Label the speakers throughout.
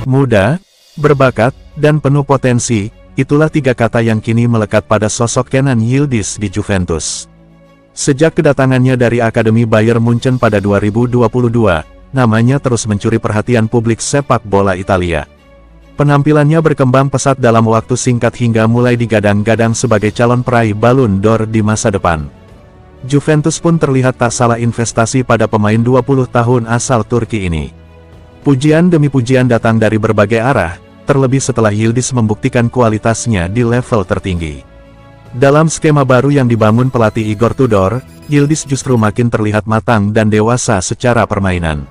Speaker 1: Muda, berbakat, dan penuh potensi, itulah tiga kata yang kini melekat pada sosok Kenan Yildiz di Juventus. Sejak kedatangannya dari Akademi Bayern Munchen pada 2022, namanya terus mencuri perhatian publik sepak bola Italia. Penampilannya berkembang pesat dalam waktu singkat hingga mulai digadang-gadang sebagai calon peraih Ballon d'Or di masa depan. Juventus pun terlihat tak salah investasi pada pemain 20 tahun asal Turki ini. Pujian demi pujian datang dari berbagai arah, terlebih setelah Yildiz membuktikan kualitasnya di level tertinggi. Dalam skema baru yang dibangun pelatih Igor Tudor, Yildiz justru makin terlihat matang dan dewasa secara permainan.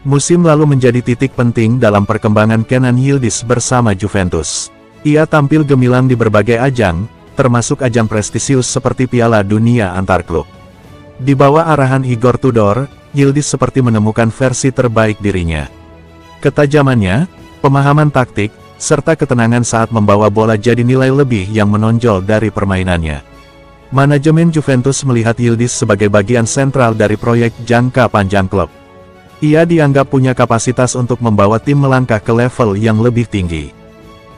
Speaker 1: Musim lalu menjadi titik penting dalam perkembangan Kenan Yildiz bersama Juventus. Ia tampil gemilang di berbagai ajang, termasuk ajang prestisius seperti Piala Dunia antar klub. Di bawah arahan Igor Tudor, Yildiz seperti menemukan versi terbaik dirinya. Ketajamannya, pemahaman taktik, serta ketenangan saat membawa bola jadi nilai lebih yang menonjol dari permainannya. Manajemen Juventus melihat Yildiz sebagai bagian sentral dari proyek jangka panjang klub. Ia dianggap punya kapasitas untuk membawa tim melangkah ke level yang lebih tinggi.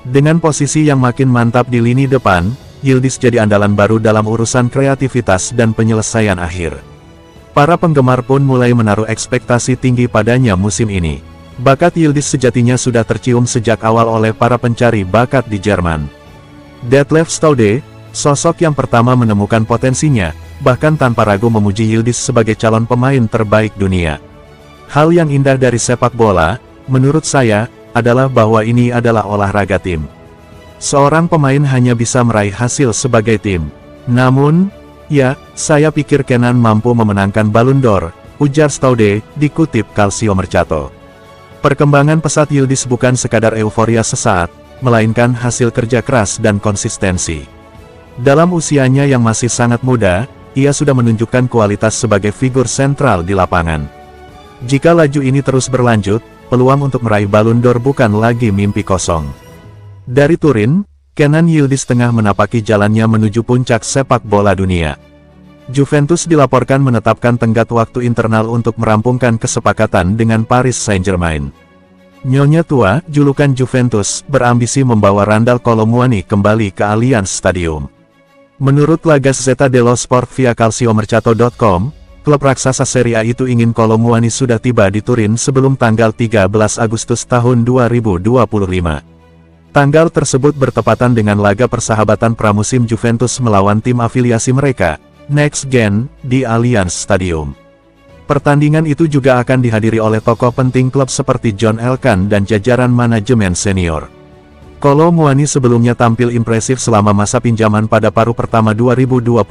Speaker 1: Dengan posisi yang makin mantap di lini depan, Yildiz jadi andalan baru dalam urusan kreativitas dan penyelesaian akhir. Para penggemar pun mulai menaruh ekspektasi tinggi padanya musim ini. Bakat Yildiz sejatinya sudah tercium sejak awal oleh para pencari bakat di Jerman. Detlef Staude, sosok yang pertama menemukan potensinya, bahkan tanpa ragu memuji Yildiz sebagai calon pemain terbaik dunia. Hal yang indah dari sepak bola, menurut saya, adalah bahwa ini adalah olahraga tim. Seorang pemain hanya bisa meraih hasil sebagai tim. Namun, ya, saya pikir Kenan mampu memenangkan Ballon d'Or, ujar Staude, dikutip Calcio Mercato. Perkembangan pesat Yildiz bukan sekadar euforia sesaat, melainkan hasil kerja keras dan konsistensi. Dalam usianya yang masih sangat muda, ia sudah menunjukkan kualitas sebagai figur sentral di lapangan. Jika laju ini terus berlanjut, peluang untuk meraih Ballon d'Or bukan lagi mimpi kosong. Dari Turin, Kenan Yildiz tengah menapaki jalannya menuju puncak sepak bola dunia. Juventus dilaporkan menetapkan tenggat waktu internal untuk merampungkan kesepakatan dengan Paris Saint-Germain. Nyonya tua, julukan Juventus, berambisi membawa Randal Kolo Muani kembali ke Allianz Stadium. Menurut La Gazzetta dello Sport via calciomercato.com, klub raksasa Serie A itu ingin Kolo Muani sudah tiba di Turin sebelum tanggal 13 Agustus tahun 2025. Tanggal tersebut bertepatan dengan laga persahabatan pramusim Juventus melawan tim afiliasi mereka, Next Gen, di Allianz Stadium. Pertandingan itu juga akan dihadiri oleh tokoh penting klub seperti John Elkann dan jajaran manajemen senior. Kolo Muani sebelumnya tampil impresif selama masa pinjaman pada paruh pertama 2025,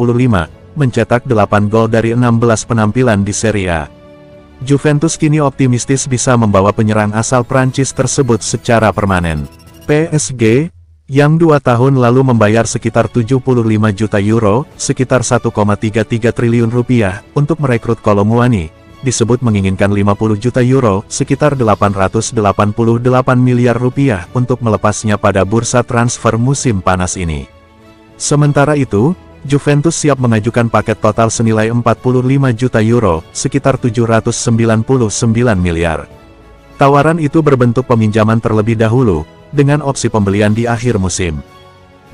Speaker 1: mencetak 8 gol dari 16 penampilan di Serie A. Juventus kini optimistis bisa membawa penyerang asal Prancis tersebut secara permanen. PSG, yang 2 tahun lalu membayar sekitar 75 juta euro, sekitar 1,33 triliun rupiah, untuk merekrut Kolo Muani, disebut menginginkan 50 juta euro, sekitar 888 miliar rupiah, untuk melepasnya pada bursa transfer musim panas ini. Sementara itu, Juventus siap mengajukan paket total senilai 45 juta euro, sekitar 799 miliar. Tawaran itu berbentuk peminjaman terlebih dahulu, dengan opsi pembelian di akhir musim.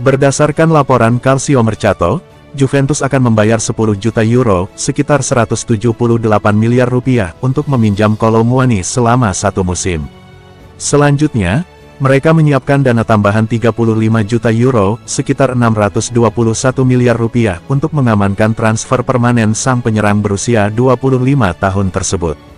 Speaker 1: Berdasarkan laporan Calcio Mercato, Juventus akan membayar 10 juta euro, sekitar 178 miliar rupiah, untuk meminjam Kolo Muani selama 1 musim. Selanjutnya, mereka menyiapkan dana tambahan 35 juta euro, sekitar 621 miliar rupiah, untuk mengamankan transfer permanen sang penyerang berusia 25 tahun tersebut.